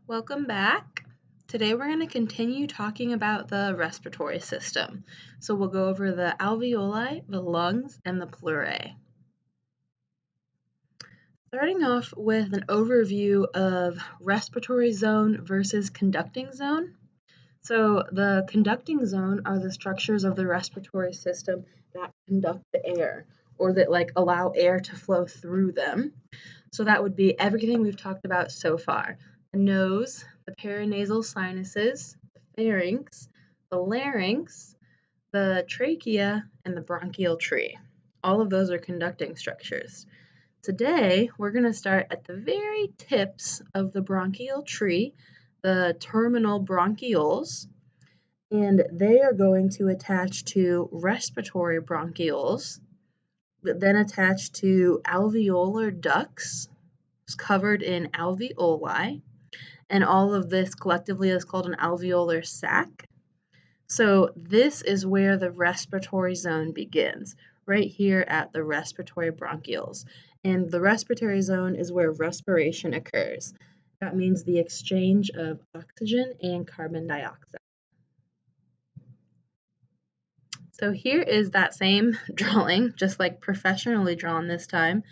Welcome back. Today we're going to continue talking about the respiratory system. So we'll go over the alveoli, the lungs, and the pleurae. Starting off with an overview of respiratory zone versus conducting zone. So the conducting zone are the structures of the respiratory system that conduct the air or that allow air to flow through them. So that would be everything we've talked about so far. The nose, the paranasal sinuses, the pharynx, the larynx, the trachea, and the bronchial tree. All of those are conducting structures. Today, we're going to start at the very tips of the bronchial tree, the terminal bronchioles, and they are going to attach to respiratory bronchioles, that then attach to alveolar ducts, covered in alveoli, and all of this collectively is called an alveolar sac. So this is where the respiratory zone begins, right here at the respiratory bronchioles. And the respiratory zone is where respiration occurs. That means the exchange of oxygen and carbon dioxide. So here is that same drawing, just like professionally drawn this time.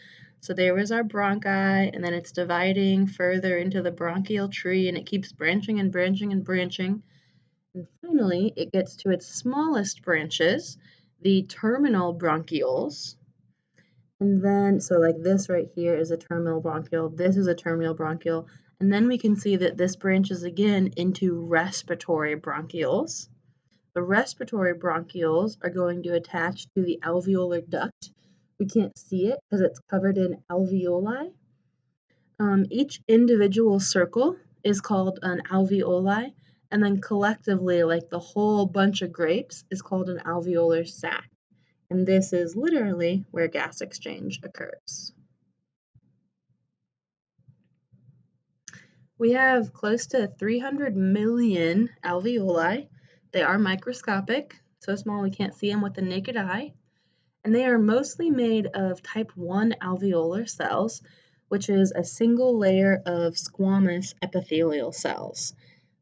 So there was our bronchi, and then it's dividing further into the bronchial tree, and it keeps branching and branching and branching. And finally, it gets to its smallest branches, the terminal bronchioles. And then, so like this right here is a terminal bronchiole, this is a terminal bronchiole, and then we can see that this branches again into respiratory bronchioles. The respiratory bronchioles are going to attach to the alveolar duct. We can't see it because it's covered in alveoli. Each individual circle is called an alveoli, and then collectively, like the whole bunch of grapes, is called an alveolar sac. And this is literally where gas exchange occurs. We have close to 300 million alveoli. They are microscopic, so small we can't see them with the naked eye. And they are mostly made of type 1 alveolar cells, which is a single layer of squamous epithelial cells.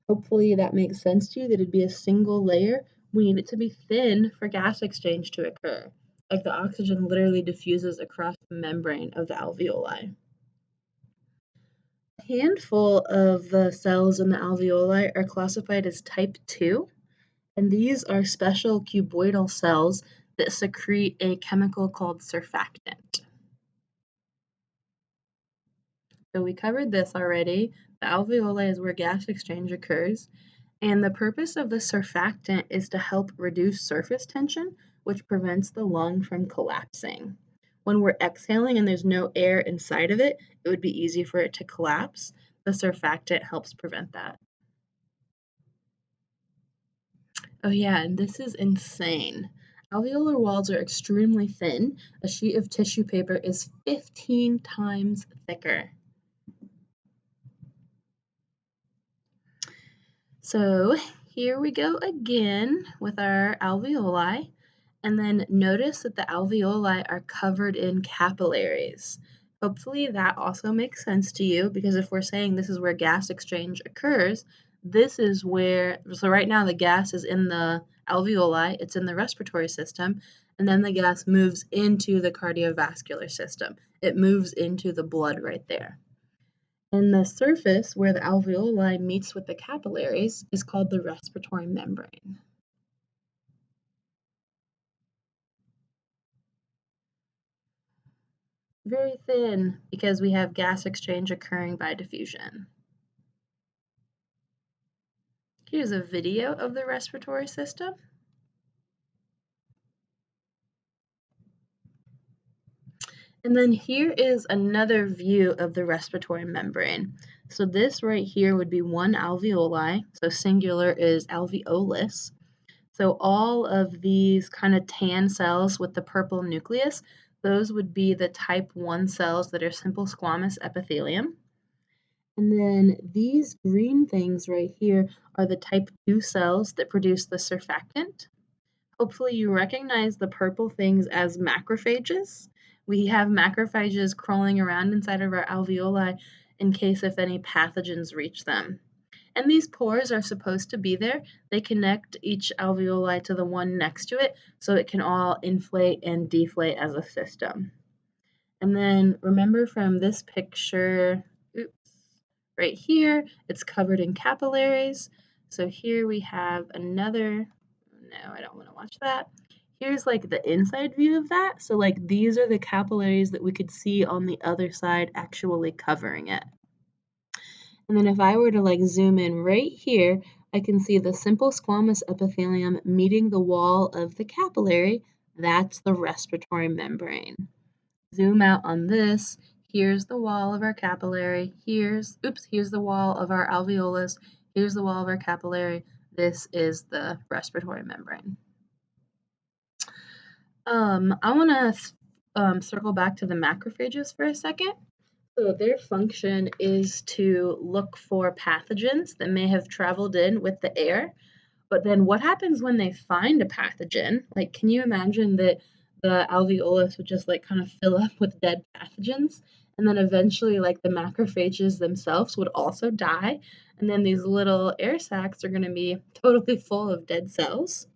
Hopefully that makes sense to you, that it'd be a single layer. We need it to be thin for gas exchange to occur. Like the oxygen literally diffuses across the membrane of the alveoli. A handful of the cells in the alveoli are classified as type 2, and these are special cuboidal cells that secrete a chemical called surfactant. So we covered this already. The alveoli is where gas exchange occurs, and the purpose of the surfactant is to help reduce surface tension, which prevents the lung from collapsing. When we're exhaling and there's no air inside of it, it would be easy for it to collapse. The surfactant helps prevent that. Oh yeah, and this is insane. Alveolar walls are extremely thin. A sheet of tissue paper is 15 times thicker. So here we go again with our alveoli, and then notice that the alveoli are covered in capillaries. Hopefully that also makes sense to you, because if we're saying this is where gas exchange occurs, this is where, so right now the gas is in the alveoli, it's in the respiratory system, and then the gas moves into the cardiovascular system. It moves into the blood right there. And the surface where the alveoli meets with the capillaries is called the respiratory membrane. Very thin because we have gas exchange occurring by diffusion. Here's a video of the respiratory system. And then here is another view of the respiratory membrane. So this right here would be one alveoli, so singular is alveolus. So all of these kind of tan cells with the purple nucleus, those would be the type 1 cells that are simple squamous epithelium. And then these green things right here are the type 2 cells that produce the surfactant. Hopefully you recognize the purple things as macrophages. We have macrophages crawling around inside of our alveoli in case if any pathogens reach them. And these pores are supposed to be there. They connect each alveoli to the one next to it so it can all inflate and deflate as a system. And then remember from this picture, right here, it's covered in capillaries. So here we have another, no, I don't want to watch that. Here's like the inside view of that. So like these are the capillaries that we could see on the other side actually covering it. And then if I were to like zoom in right here, I can see the simple squamous epithelium meeting the wall of the capillary. That's the respiratory membrane. Zoom out on this. Here's the wall of our capillary. Here's the wall of our alveolus. Here's the wall of our capillary. This is the respiratory membrane. I want to circle back to the macrophages for a second. So their function is to look for pathogens that may have traveled in with the air. But then what happens when they find a pathogen? Like, can you imagine that the alveolus would just like kind of fill up with dead pathogens? And then eventually like the macrophages themselves would also die. And then these little air sacs are going to be totally full of dead cells.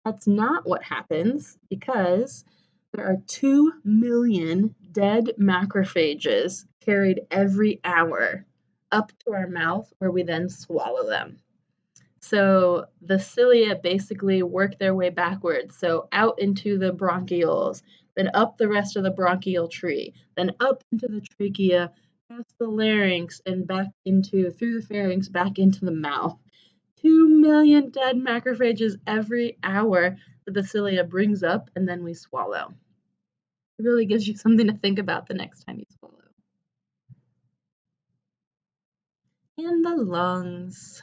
That's not what happens because there are 2 million dead macrophages carried every hour up to our mouth where we then swallow them. So the cilia basically work their way backwards, so out into the bronchioles, then up the rest of the bronchial tree, then up into the trachea, past the larynx, and back into, through the pharynx, back into the mouth. 2 million dead macrophages every hour that the cilia brings up and then we swallow. It really gives you something to think about the next time you swallow. And the lungs.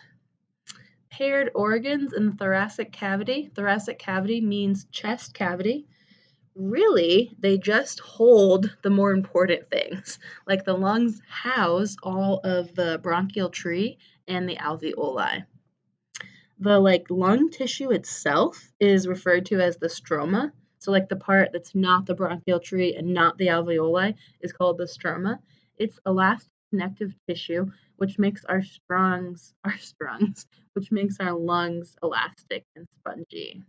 Paired organs in the thoracic cavity. Thoracic cavity means chest cavity. Really, they just hold the more important things. Like the lungs house all of the bronchial tree and the alveoli. The lung tissue itself is referred to as the stroma. So like the part that's not the bronchial tree and not the alveoli is called the stroma. It's elastic connective tissue, which makes our which makes our lungs elastic and spongy.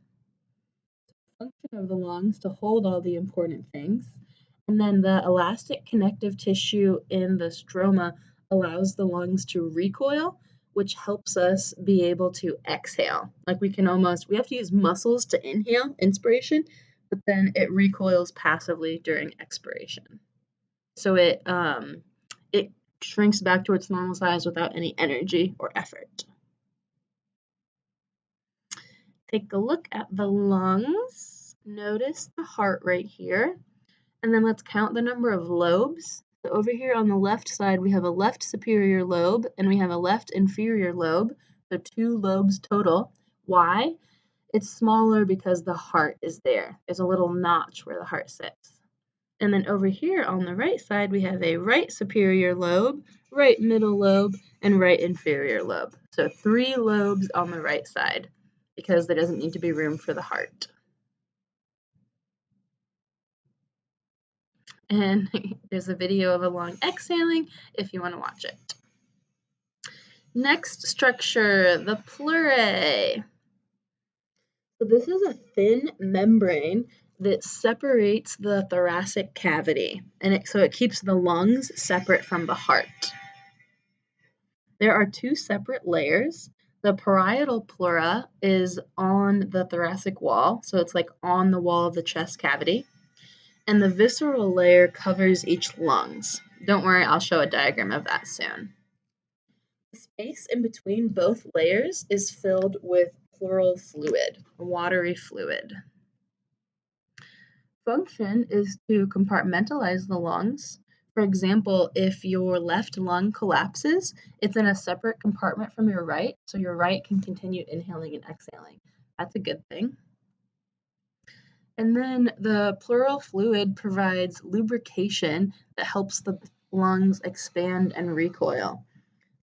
The function of the lungs to hold all the important things. And then the elastic connective tissue in the stroma allows the lungs to recoil, which helps us be able to exhale. Like we have to use muscles to inhale, inspiration, but then it recoils passively during expiration. So it shrinks back to its normal size without any energy or effort. Take a look at the lungs. Notice the heart right here. And then let's count the number of lobes. So over here on the left side, we have a left superior lobe and we have a left inferior lobe. So 2 lobes total. Why? It's smaller because the heart is there. There's a little notch where the heart sits. And then over here on the right side, we have a right superior lobe, right middle lobe, and right inferior lobe. So 3 lobes on the right side because there doesn't need to be room for the heart. And there's a video of a lung exhaling if you want to watch it. Next structure, the pleurae. So this is a thin membrane that separates the thoracic cavity, and so it keeps the lungs separate from the heart. There are 2 separate layers. The parietal pleura is on the thoracic wall, so it's like on the wall of the chest cavity. And the visceral layer covers each lungs. Don't worry, I'll show a diagram of that soon. The space in between both layers is filled with pleural fluid, watery fluid. Function is to compartmentalize the lungs. For example, if your left lung collapses, it's in a separate compartment from your right, so your right can continue inhaling and exhaling. That's a good thing. And then the pleural fluid provides lubrication that helps the lungs expand and recoil.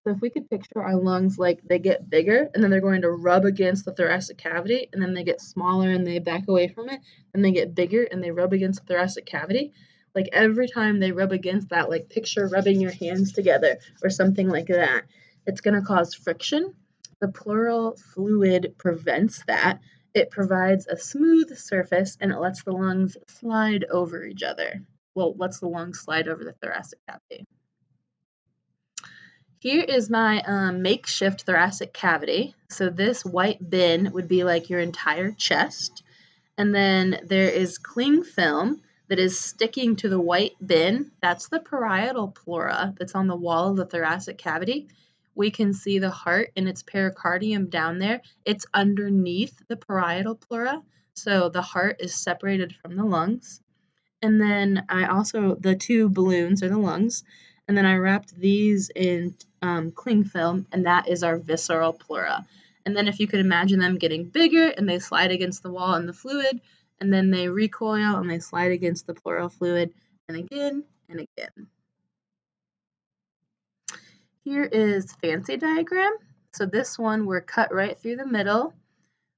So if we could picture our lungs like they get bigger and then they're going to rub against the thoracic cavity and then they get smaller and they back away from it and they get bigger and they rub against the thoracic cavity. Like every time they rub against that, like picture rubbing your hands together or something like that. It's going to cause friction. The pleural fluid prevents that. It provides a smooth surface and it lets the lungs slide over each other. Well, lets the lungs slide over the thoracic cavity. Here is my makeshift thoracic cavity. So this white bin would be like your entire chest. And then there is cling film that is sticking to the white bin. That's the parietal pleura that's on the wall of the thoracic cavity. We can see the heart in its pericardium down there. It's underneath the parietal pleura, so the heart is separated from the lungs. And then the two balloons are the lungs. And then I wrapped these in cling film, and that is our visceral pleura. And then if you could imagine them getting bigger and they slide against the wall in the fluid, and then they recoil and they slide against the pleural fluid, and again and again. Here is fancy diagram. So this one, we're cut right through the middle.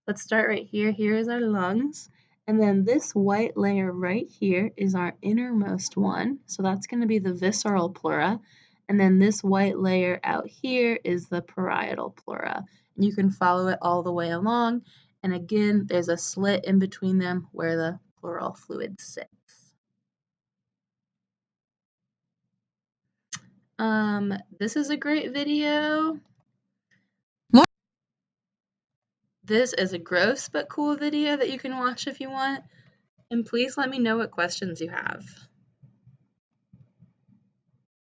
Let's start right here. Here is our lungs. And then this white layer right here is our innermost one. So that's going to be the visceral pleura. And then this white layer out here is the parietal pleura. And you can follow it all the way along. And again, there's a slit in between them where the pleural fluid sits. This is a great video. This is a gross but cool video that you can watch if you want. And please let me know what questions you have.